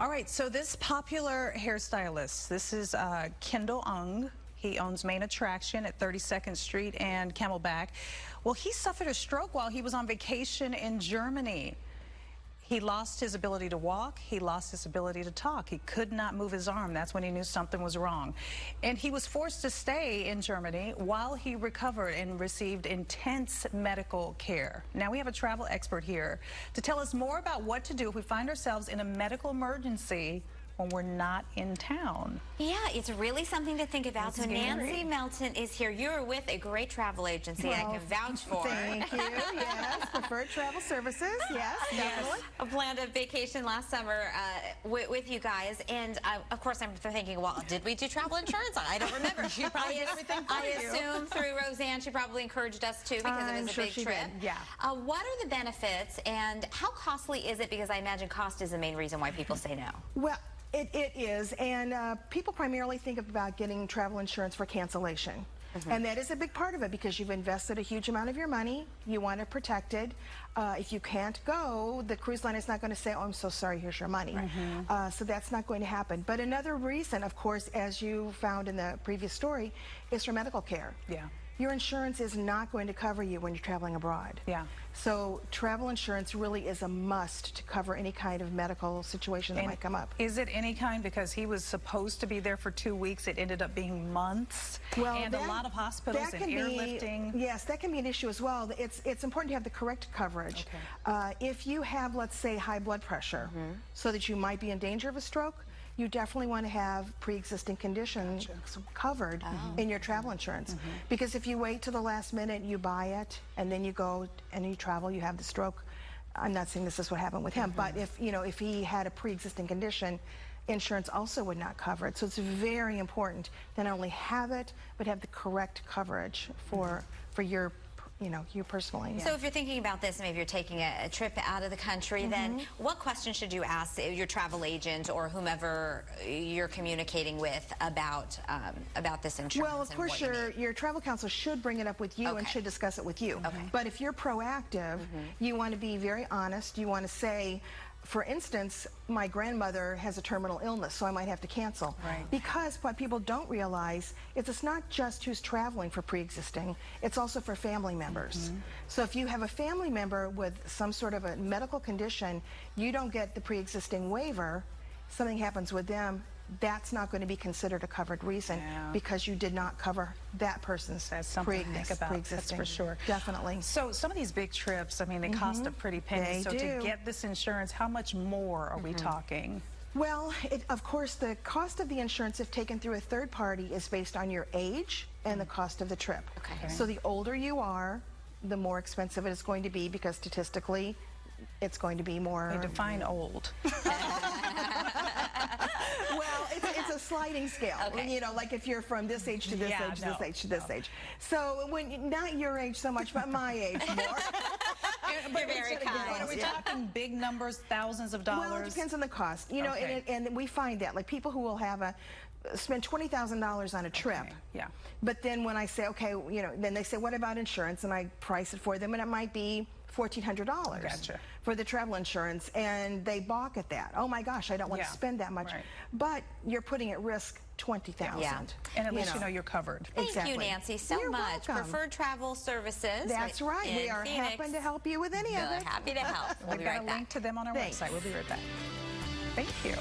All right, so this popular hairstylist, this is Kendall Ung. He owns Main Attraction at 32nd Street and Camelback. Well, he suffered a stroke while he was on vacation in Germany. He lost his ability to walk. He lost his ability to talk. He could not move his arm. That's when he knew something was wrong. And he was forced to stay in Germany while he recovered and received intense medical care. Now we have a travel expert here to tell us more about what to do if we find ourselves in a medical emergency when we're not in town. Yeah, it's really something to think about. So Nancy Melton is here. You're with a great travel agency I can vouch for. Thank you. Yes, Preferred Travel Services. Yes, definitely. I planned a vacation last summer with you guys, and of course I'm thinking, well, did we do travel insurance? I don't remember. She probably did everything for you. I assume through Roseanne, she probably encouraged us too because it was a big trip. Yeah. What are the benefits and how costly is it? Because I imagine cost is the main reason why people say no. Well, it is, and people primarily think about getting travel insurance for cancellation. And that is a big part of it because you've invested a huge amount of your money. You want it protected. If you can't go, the cruise line is not going to say, oh, I'm so sorry, here's your money. So that's not going to happen. But another reason, of course, as you found in the previous story, is for medical care. Yeah. Your insurance is not going to cover you when you're traveling abroad. Yeah. So travel insurance really is a must to cover any kind of medical situation that might come up. Is it any kind? Because he was supposed to be there for 2 weeks. It ended up being months. Well, and a lot of hospitals and airlifting. Yes, that can be an issue as well. It's important to have the correct coverage. Okay. If you have, let's say, high blood pressure, so that you might be in danger of a stroke, you definitely want to have pre-existing conditions covered in your travel insurance. Because if you wait till the last minute, you buy it, and then you go and you travel, you have the stroke. I'm not saying this is what happened with him, but if he had a pre-existing condition, insurance also would not cover it. So it's very important to not only have it, but have the correct coverage for your you personally. So if you're thinking about this, maybe you're taking a trip out of the country, then what questions should you ask your travel agent or whomever you're communicating with about this insurance? Well, of course, your travel counselor should bring it up with you and should discuss it with you. But if you're proactive, you want to be very honest. You want to say, for instance, my grandmother has a terminal illness, so I might have to cancel. Right. Because what people don't realize is it's not just who's traveling for pre-existing, it's also for family members. So if you have a family member with some sort of a medical condition, you don't get the pre-existing waiver, something happens with them, that's not going to be considered a covered reason because you did not cover that person's pre-existing. That's for sure. Definitely. So some of these big trips, I mean, they cost a pretty penny. So to get this insurance, how much more are we talking? Well, of course, the cost of the insurance, if taken through a third party, is based on your age and the cost of the trip. So the older you are, the more expensive it is going to be because statistically, it's going to be more. They define old. Well, it's a sliding scale. Like if you're from this age to this age, this age to this age. So not your age so much, but my age more. You're very kind. Are we talking big numbers, thousands of dollars? Well, it depends on the cost. And we find that, like people who will have spend $20,000 on a trip. But then when I say, okay, then they say, what about insurance? And I price it for them, and it might be $1,400 for the travel insurance, and they balk at that. Oh my gosh, I don't want to spend that much. But you're putting at risk $20,000. And at least you know you're covered. Thank you, Nancy, so much. Welcome. Preferred Travel Services. That's right. We are happy to help you with any of it. Happy to help. We've got a link to them on our website. We'll be right back. Thank you.